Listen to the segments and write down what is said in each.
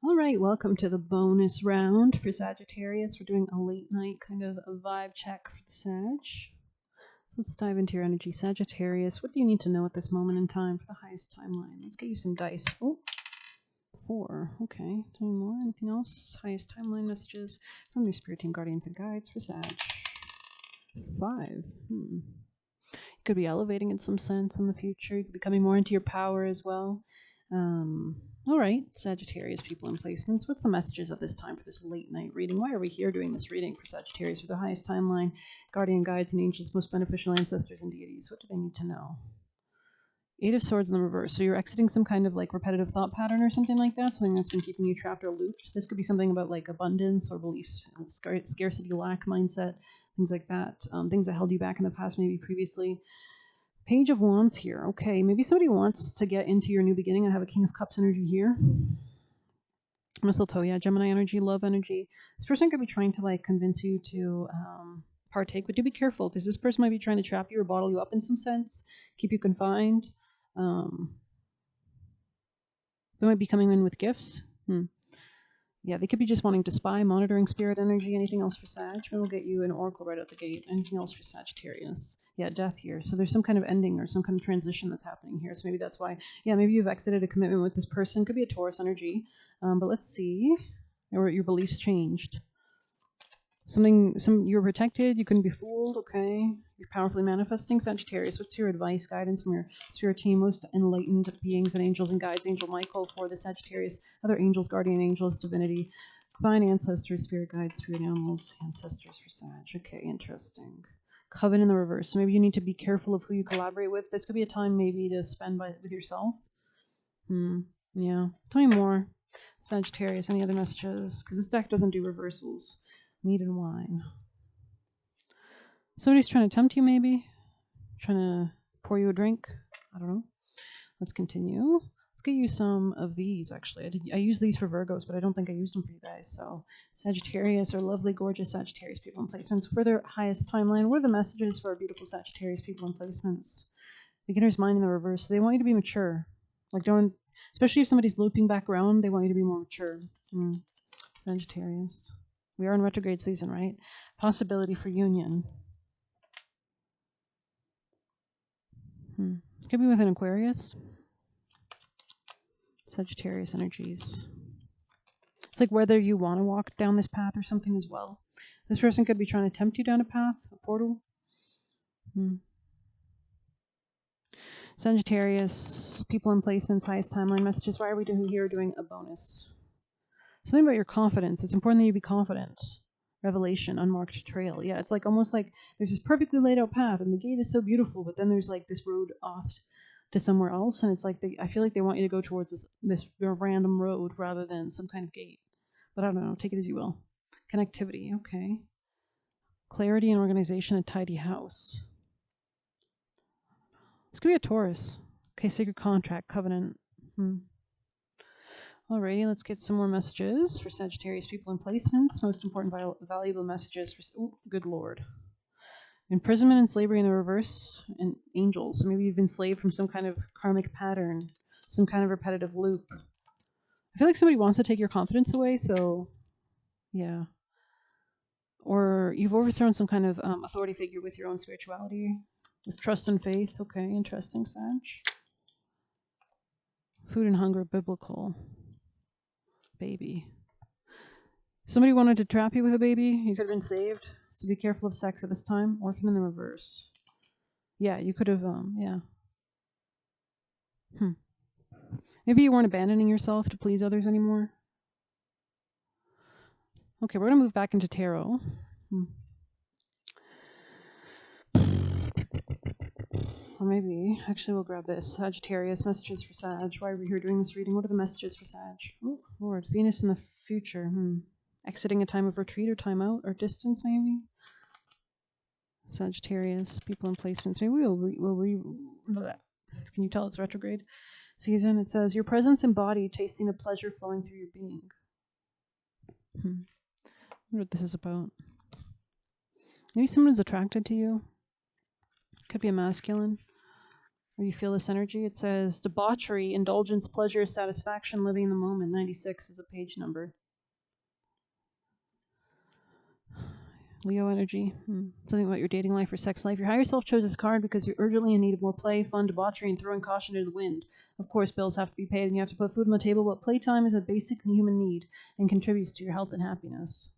All right, welcome to the bonus round for Sagittarius. We're doing a late night kind of a vibe check for the Sag. So let's dive into your energy. Sagittarius, what do you need to know at this moment in time for the highest timeline? Let's get you some dice. Oh, 4. Okay, tell me more. Anything else? Highest timeline messages from your spirit team, guardians, and guides for Sag. 5. You could be elevating in some sense in the future. You could be coming more into your power as well. All right, Sagittarius people and placements. What's the messages of this time for this late night reading? Why are we here doing this reading for Sagittarius for the highest timeline, guardian guides and angels, most beneficial ancestors and deities? What do they need to know? 8 of Swords in the reverse. So you're exiting some kind of like repetitive thought pattern or something like that, something that's been keeping you trapped or looped. This could be something about like abundance or beliefs, scarcity, lack mindset, things like that. Things that held you back in the past, maybe previously. Page of Wands here. Okay, maybe somebody wants to get into your new beginning. I have a King of Cups energy here. Mistletoe, yeah, Gemini energy, love energy. This person could be trying to like convince you to partake, but do be careful because this person might be trying to trap you or bottle you up in some sense, keep you confined. They might be coming in with gifts. Yeah, they could be just wanting to spy, monitoring spirit energy. Anything else for Sag? Maybe we'll get you an oracle right out the gate. Anything else for Sagittarius? Yeah, death here. So there's some kind of ending or some kind of transition that's happening here. So maybe that's why, yeah, maybe you've exited a commitment with this person. Could be a Taurus energy. But let's see. Or your beliefs changed. You were protected, you couldn't be fooled, okay. You're powerfully manifesting. Sagittarius, what's your advice, guidance from your spirit team, most enlightened beings and angels and guides, Angel Michael for the Sagittarius, other angels, guardian angels, divinity, divine ancestors, spirit guides, spirit animals, ancestors for Sag. Okay, interesting. Coven in the reverse. So maybe you need to be careful of who you collaborate with. This could be a time maybe to spend with yourself. Yeah. Tell me more. Sagittarius, any other messages? Because this deck doesn't do reversals. Meat and wine. Somebody's trying to tempt you, maybe? Trying to pour you a drink? I don't know. Let's continue. Let's get you some of these, actually. I use these for Virgos, but I don't think I used them for you guys. So Sagittarius, our lovely, gorgeous Sagittarius people and placements. For their highest timeline, what are the messages for our beautiful Sagittarius people and placements? Beginner's mind in the reverse. So they want you to be mature. Like don't, especially if somebody's looping back around, they want you to be more mature. Sagittarius. We are in retrograde season, right? Possibility for union. Could be with an Aquarius. Sagittarius energies. It's like whether you want to walk down this path or something as well. This person could be trying to tempt you down a path, a portal. Sagittarius, people and placements, highest timeline messages. Why are we here doing a bonus? Something about your confidence. It's important that you be confident. Revelation, unmarked trail. Yeah, it's like almost like there's this perfectly laid out path and the gate is so beautiful, but then there's like this road off to somewhere else, and it's like I feel like they want you to go towards this random road rather than some kind of gate. But I don't know, take it as you will. Connectivity, okay. Clarity and organization, a tidy house. This could be a Taurus. Okay, sacred contract, covenant. Alrighty, let's get some more messages for Sagittarius people and placements. Most important valuable messages for... Oh, good lord. Imprisonment and slavery in the reverse, and angels. So maybe you've been enslaved from some kind of karmic pattern, some kind of repetitive loop. I feel like somebody wants to take your confidence away, so... Yeah. Or you've overthrown some kind of authority figure with your own spirituality, with trust and faith. Okay, interesting, Sag. Food and hunger, biblical. Baby. Somebody wanted to trap you with a baby. You could have been saved. So be careful of sex at this time. Orphan in the reverse. Yeah, you could have, yeah. Maybe you weren't abandoning yourself to please others anymore. Okay, we're going to move back into tarot. Or maybe, actually we'll grab this. Sagittarius, messages for Sag. Why are we here doing this reading? What are the messages for Sag? Oh, Lord, Venus in the future. Exiting a time of retreat or time out or distance, maybe? Sagittarius, people and placements. Maybe can you tell it's retrograde season? It says, your presence embodied, tasting the pleasure flowing through your being. I wonder what this is about. Maybe someone's attracted to you. Could be a masculine. Or you feel this energy? It says debauchery, indulgence, pleasure, satisfaction, living in the moment. 96 is a page number. Leo energy. Something about your dating life or sex life. Your higher self chose this card because you're urgently in need of more play, fun, debauchery, and throwing caution to the wind. Of course, bills have to be paid and you have to put food on the table, but playtime is a basic human need and contributes to your health and happiness.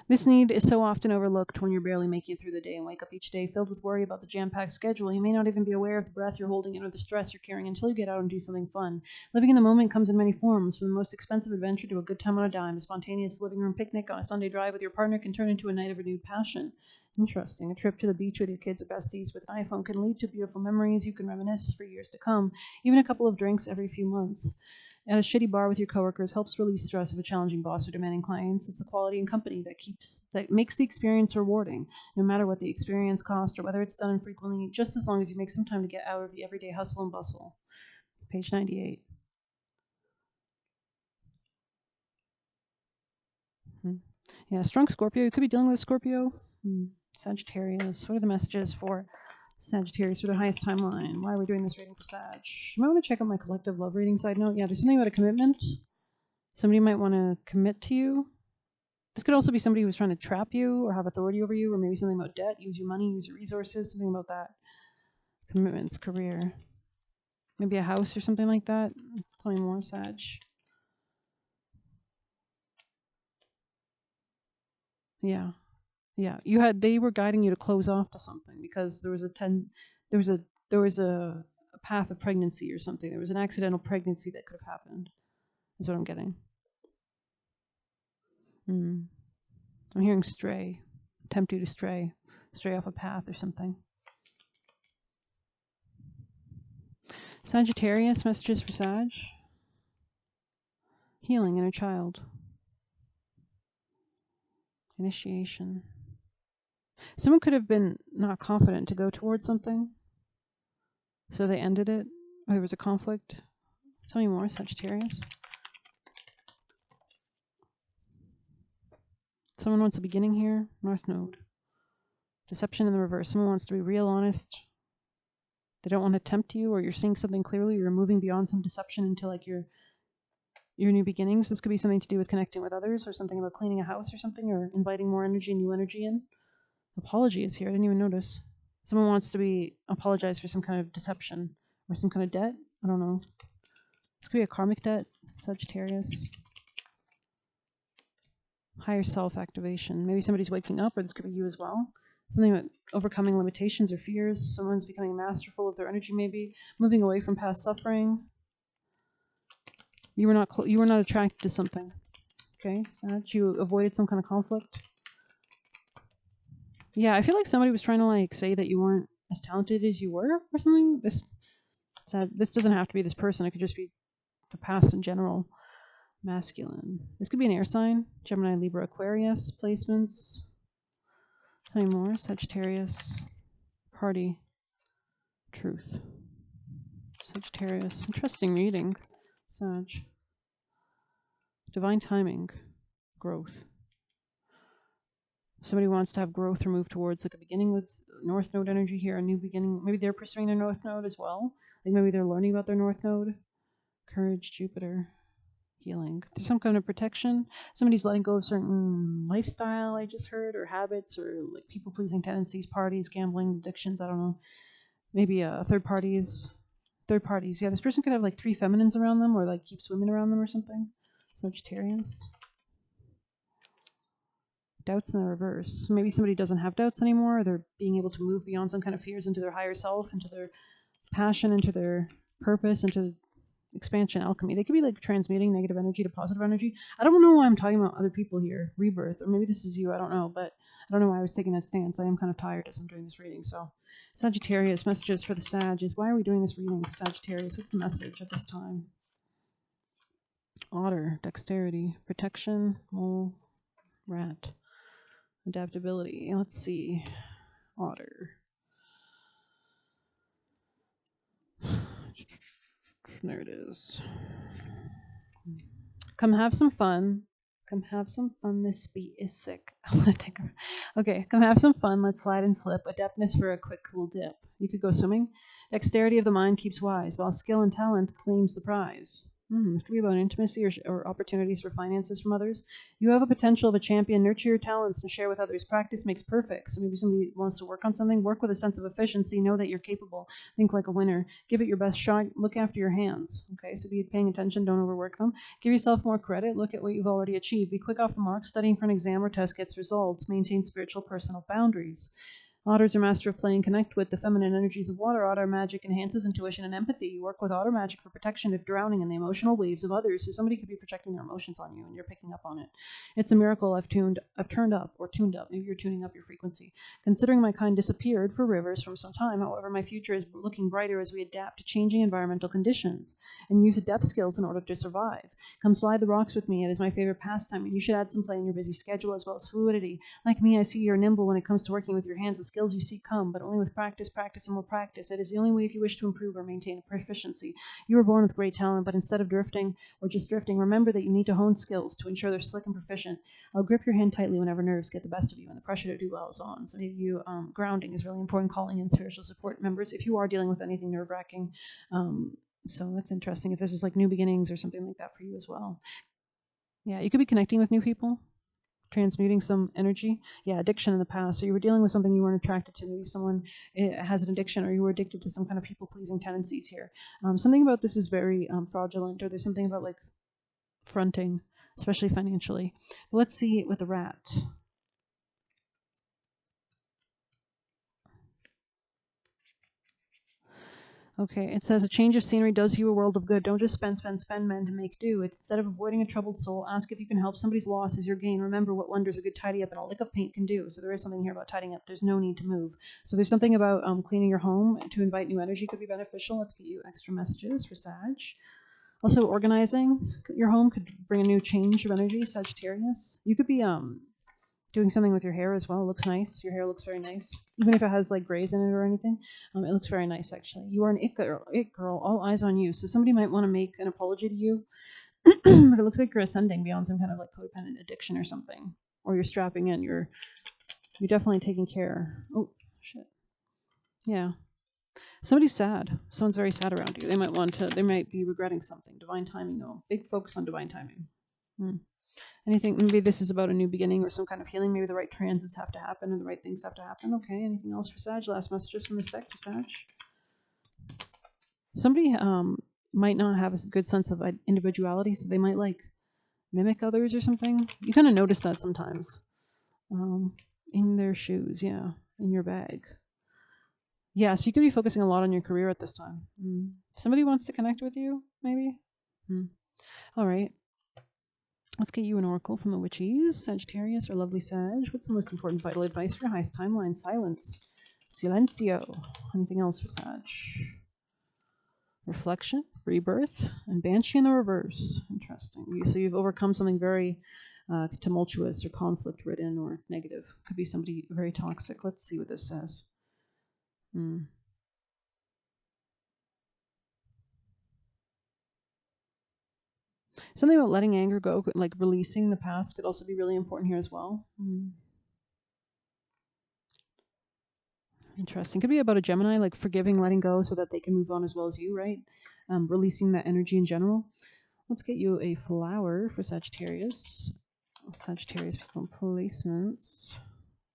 This need is so often overlooked when you're barely making it through the day and wake up each day filled with worry about the jam-packed schedule. You may not even be aware of the breath you're holding in or the stress you're carrying until you get out and do something fun. Living in the moment comes in many forms, from the most expensive adventure to a good time on a dime. A spontaneous living room picnic on a Sunday drive with your partner can turn into a night of renewed passion. Interesting. A trip to the beach with your kids or besties with an iPhone can lead to beautiful memories you can reminisce for years to come. Even a couple of drinks every few months at a shitty bar with your coworkers helps release stress of a challenging boss or demanding clients. It's the quality and company that makes the experience rewarding, no matter what the experience cost or whether it's done infrequently, just as long as you make some time to get out of the everyday hustle and bustle. Page 98. Yeah, strong Scorpio. You could be dealing with a Scorpio. Sagittarius. What are the messages for Sagittarius for the highest timeline? Why are we doing this reading for Sag? You might want to check out my collective love reading side note. Yeah, there's something about a commitment. Somebody might want to commit to you. This could also be somebody who's trying to trap you or have authority over you, or maybe something about debt, use your money, use your resources, something about that. Commitments, career. Maybe a house or something like that. Tell me more, Sag. Yeah. Yeah. They were guiding you to close off to something because there was a path of pregnancy or something. There was an accidental pregnancy that could have happened. Is what I'm getting. I'm hearing stray. Tempt you to stray off a path or something. Sagittarius, messages for Sag. Healing inner child. Initiation. Someone could have been not confident to go towards something, so they ended it, or there was a conflict. Tell me more, Sagittarius. Someone wants a beginning here. North Node. Deception in the reverse. Someone wants to be real honest. They don't want to tempt you, or you're seeing something clearly. You're moving beyond some deception into like your new beginnings. This could be something to do with connecting with others, or something about cleaning a house or something, or inviting more energy, new energy in. Apology is here. I didn't even notice. Someone wants to apologize for some kind of deception or some kind of debt. I don't know. This could be a karmic debt, Sagittarius. Higher self activation. Maybe somebody's waking up, or this could be you as well. Something about overcoming limitations or fears. Someone's becoming masterful of their energy, maybe moving away from past suffering. You were not attracted to something. Okay, Sag, you avoided some kind of conflict. Yeah, I feel like somebody was trying to like say that you weren't as talented as you were or something. This doesn't have to be this person. It could just be the past in general. Masculine. This could be an air sign. Gemini, Libra, Aquarius placements. Tell me more. Sagittarius. Party. Truth. Sagittarius. Interesting reading. Sag. Divine timing. Growth. Somebody wants to have growth or move towards like a beginning with North Node energy here, a new beginning. Maybe they're pursuing their North Node as well. Like maybe they're learning about their North Node. Courage, Jupiter. Healing. There's some kind of protection. Somebody's letting go of certain lifestyle, I just heard, or habits, or like people-pleasing tendencies, parties, gambling, addictions, I don't know. Maybe third parties. Yeah, this person could have like 3 feminines around them, or like keeps women around them or something. Sagittarius. Doubts in the reverse. Maybe somebody doesn't have doubts anymore. They're being able to move beyond some kind of fears into their higher self, into their passion, into their purpose, into expansion, alchemy. They could be like transmuting negative energy to positive energy. I don't know why I'm talking about other people here. Rebirth, or maybe this is you. I don't know, but I don't know why I was taking that stance. I am kind of tired as I'm doing this reading. So, Sagittarius, messages for the Sag is why are we doing this reading for Sagittarius? What's the message at this time? Otter, dexterity, protection, mole, rat. Adaptability. Let's see. Otter. There it is. Come have some fun. Come have some fun. This beat is sick. I want to take a. Okay, come have some fun. Let's slide and slip. Adeptness for a quick, cool dip. You could go swimming. Dexterity of the mind keeps wise, while skill and talent claims the prize. This could be about intimacy or opportunities for finances from others. You have a potential of a champion. Nurture your talents and share with others. Practice makes perfect. So maybe somebody wants to work on something. Work with a sense of efficiency. Know that you're capable. Think like a winner. Give it your best shot. Look after your hands. Okay, so be paying attention. Don't overwork them. Give yourself more credit. Look at what you've already achieved. Be quick off the mark. Studying for an exam or test gets results. Maintain spiritual personal boundaries. Otters are master of playing. Connect with the feminine energies of water. Otter magic enhances intuition and empathy. You work with otter magic for protection if drowning in the emotional waves of others. So somebody could be projecting their emotions on you and you're picking up on it. It's a miracle I've tuned up. Maybe you're tuning up your frequency. Considering my kind disappeared for rivers from some time, however, my future is looking brighter as we adapt to changing environmental conditions and use adept skills in order to survive. Come slide the rocks with me. It is my favorite pastime, and you should add some play in your busy schedule as well as fluidity. Like me, I see you're nimble when it comes to working with your hands. The skills you seek come, but only with practice, and more practice. It is the only way if you wish to improve or maintain a proficiency. You were born with great talent, but instead of drifting or just drifting, remember that you need to hone skills to ensure they're slick and proficient. I'll grip your hand tightly whenever nerves get the best of you and the pressure to do well is on. So maybe you, grounding is really important, calling in spiritual support members if you are dealing with anything nerve-wracking. So that's interesting if this is like new beginnings or something like that for you as well. Yeah, you could be connecting with new people, transmuting some energy. Yeah, addiction in the past. So you were dealing with something you weren't attracted to. Maybe someone has an addiction, or you were addicted to some kind of people-pleasing tendencies here. Something about this is very fraudulent, or there's something about like fronting, especially financially. But let's see with the rat. Okay, it says a change of scenery does you a world of good. Don't just spend, men to make do. It's instead of avoiding a troubled soul, ask if you can help. Somebody's loss is your gain. Remember what wonders a good tidy up and a lick of paint can do. So there is something here about tidying up. There's no need to move. So there's something about cleaning your home to invite new energy could be beneficial. Let's get you extra messages for Sag. Also, organizing your home could bring a new change of energy, Sagittarius. You could be doing something with your hair as well. It looks nice. Your hair looks very nice. Even if it has like grays in it or anything, it looks very nice actually. You are an it girl, all eyes on you. So somebody might want to make an apology to you, but it looks like you're ascending beyond some kind of like codependent addiction or something. Or you're strapping in. You're definitely taking care. Oh, shit. Yeah. Somebody's sad. Someone's very sad around you. They might be regretting something. Divine timing though. Big focus on divine timing. Anything, maybe this is about a new beginning or some kind of healing. Maybe the right transits have to happen and the right things have to happen. Okay, anything else for Sag? Last messages from this deck for Sag. Somebody might not have a good sense of individuality, so they might like mimic others or something. You kind of notice that sometimes. In their shoes, yeah, in your bag. Yeah, so you could be focusing a lot on your career at this time. Somebody wants to connect with you, maybe? All right. Let's get you an oracle from the witches. Sagittarius or lovely Sag. What's the most important vital advice for your highest timeline? Silence. Silencio. Anything else for Sag? Reflection, rebirth, and Banshee in the reverse. Interesting. So you've overcome something very tumultuous or conflict-ridden or negative. Could be somebody very toxic. Let's see what this says. Something about letting anger go, like releasing the past, could also be really important here as well. Interesting. Could be about a Gemini, like forgiving, letting go so that they can move on as well as you, right? Releasing that energy in general. Let's get you a flower for Sagittarius. Sagittarius people placements.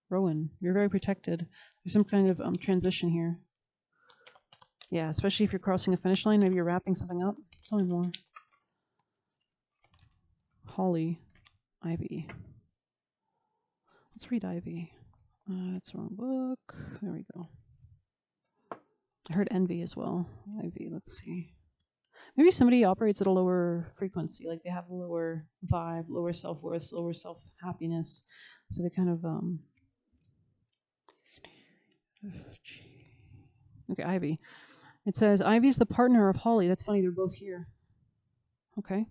Rowan, you're very protected. There's some kind of transition here. Yeah, especially if you're crossing a finish line, maybe you're wrapping something up. Tell me more. Holly, Ivy. Let's read Ivy. It's the wrong book. There we go. I heard envy as well. Ivy, let's see. Maybe somebody operates at a lower frequency, like they have a lower vibe, lower self-worth, lower self-happiness. So they kind of, okay, Ivy. It says, Ivy is the partner of Holly. That's funny, they're both here. Okay.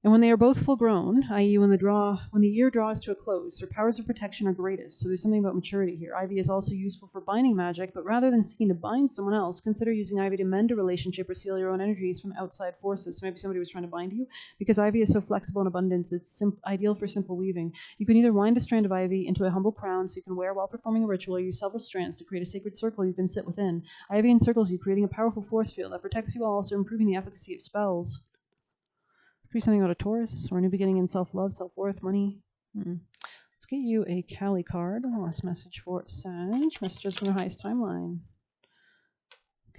And when they are both full grown, i.e. when the year draws to a close, their powers of protection are greatest. So there's something about maturity here. Ivy is also useful for binding magic, but rather than seeking to bind someone else, consider using Ivy to mend a relationship or seal your own energies from outside forces. So maybe somebody was trying to bind you. Because Ivy is so flexible in abundance, it's ideal for simple weaving. You can either wind a strand of Ivy into a humble crown so you can wear while performing a ritual, or use several strands to create a sacred circle you can sit within. Ivy encircles you, creating a powerful force field that protects you while also improving the efficacy of spells. Could be something about a Taurus or a new beginning in self-love, self-worth, money. Let's get you a Kali card. Last message for Sag. Messages from the highest timeline.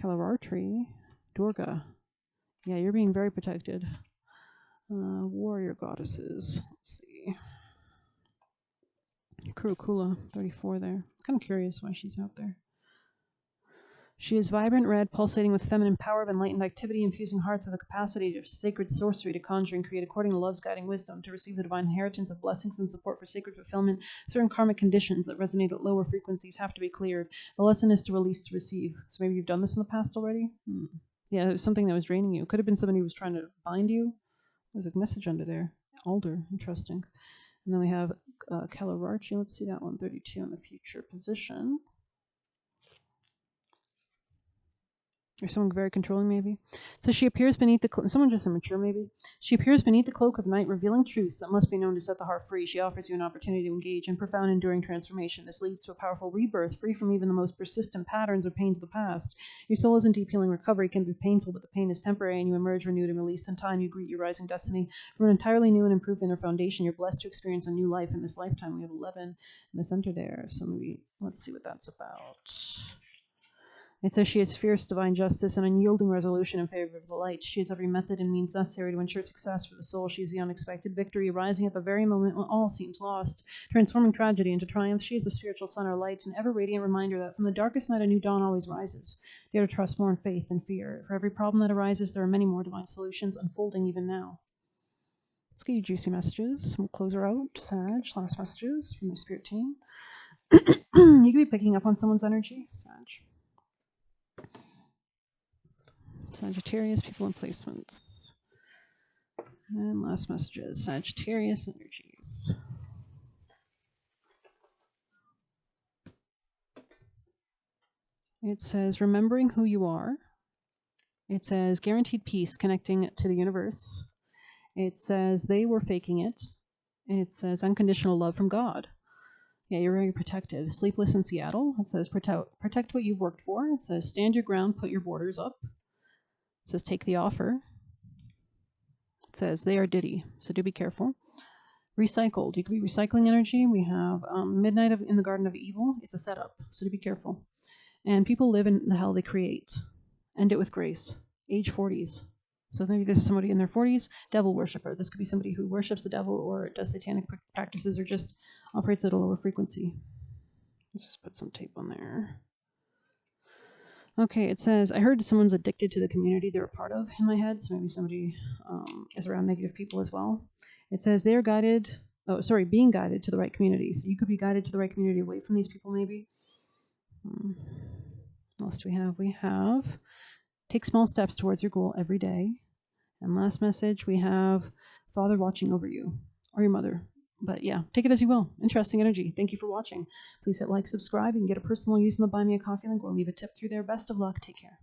Kalarartri. Durga. Yeah, you're being very protected. Warrior goddesses. Let's see. Kurukula, 34 there. I'm kind of curious why she's out there. She is vibrant red, pulsating with feminine power of enlightened activity, infusing hearts with the capacity of sacred sorcery to conjure and create according to love's guiding wisdom, to receive the divine inheritance of blessings and support for sacred fulfillment. Certain karmic conditions that resonate at lower frequencies have to be cleared. The lesson is to release to receive. So maybe you've done this in the past already? Yeah, it was something that was draining you. It could have been somebody who was trying to bind you. There's a message under there. Alder, interesting. And then we have Kalararchi. Let's see that one, 32 in the future position. Or someone very controlling, maybe. So she appears beneath the someone just immature, maybe. She appears beneath the cloak of night, revealing truths that must be known to set the heart free. She offers you an opportunity to engage in profound, enduring transformation. This leads to a powerful rebirth, free from even the most persistent patterns or pains of the past. Your soul is in deep healing recovery. It can be painful, but the pain is temporary, and you emerge renewed and released. In time, you greet your rising destiny. From an entirely new and improved inner foundation, you're blessed to experience a new life in this lifetime. We have 11 in the center there. So maybe let's see what that's about. It says she has fierce divine justice and unyielding resolution in favor of the light. She has every method and means necessary to ensure success for the soul. She is the unexpected victory, arising at the very moment when all seems lost, transforming tragedy into triumph. She is the spiritual sun or light, an ever-radiant reminder that from the darkest night a new dawn always rises. Dare to trust more in faith than fear. For every problem that arises, there are many more divine solutions unfolding even now. Let's get you juicy messages. We'll close her out. Sag, last messages from the spirit team. You could be picking up on someone's energy, Sag. Sagittarius, people and placements. And last messages, Sagittarius energies. It says, remembering who you are. It says, guaranteed peace connecting to the universe. It says, they were faking it. It says, unconditional love from God. Yeah, you're very protected. Sleepless in Seattle. It says, protect what you've worked for. It says, stand your ground, put your borders up. It says, take the offer. It says, they are Diddy, so do be careful. Recycled. You could be recycling energy. We have Midnight in the Garden of Evil. It's a setup, so do be careful. And people live in the hell they create. End it with grace. Age 40s. So maybe this is somebody in their 40s, devil worshiper. This could be somebody who worships the devil or does satanic practices or just operates at a lower frequency. Let's just put some tape on there. Okay, it says, I heard someone's addicted to the community they're a part of in my head, so maybe somebody is around negative people as well. It says they're being guided to the right community. So you could be guided to the right community away from these people, maybe. What else do we have? We have, take small steps towards your goal every day. And last message, we have Father watching over you, or your mother. But yeah, take it as you will. Interesting energy. Thank you for watching. Please hit like, subscribe. You can get a personal use in the Buy Me a Coffee link or leave a tip through there. Best of luck. Take care.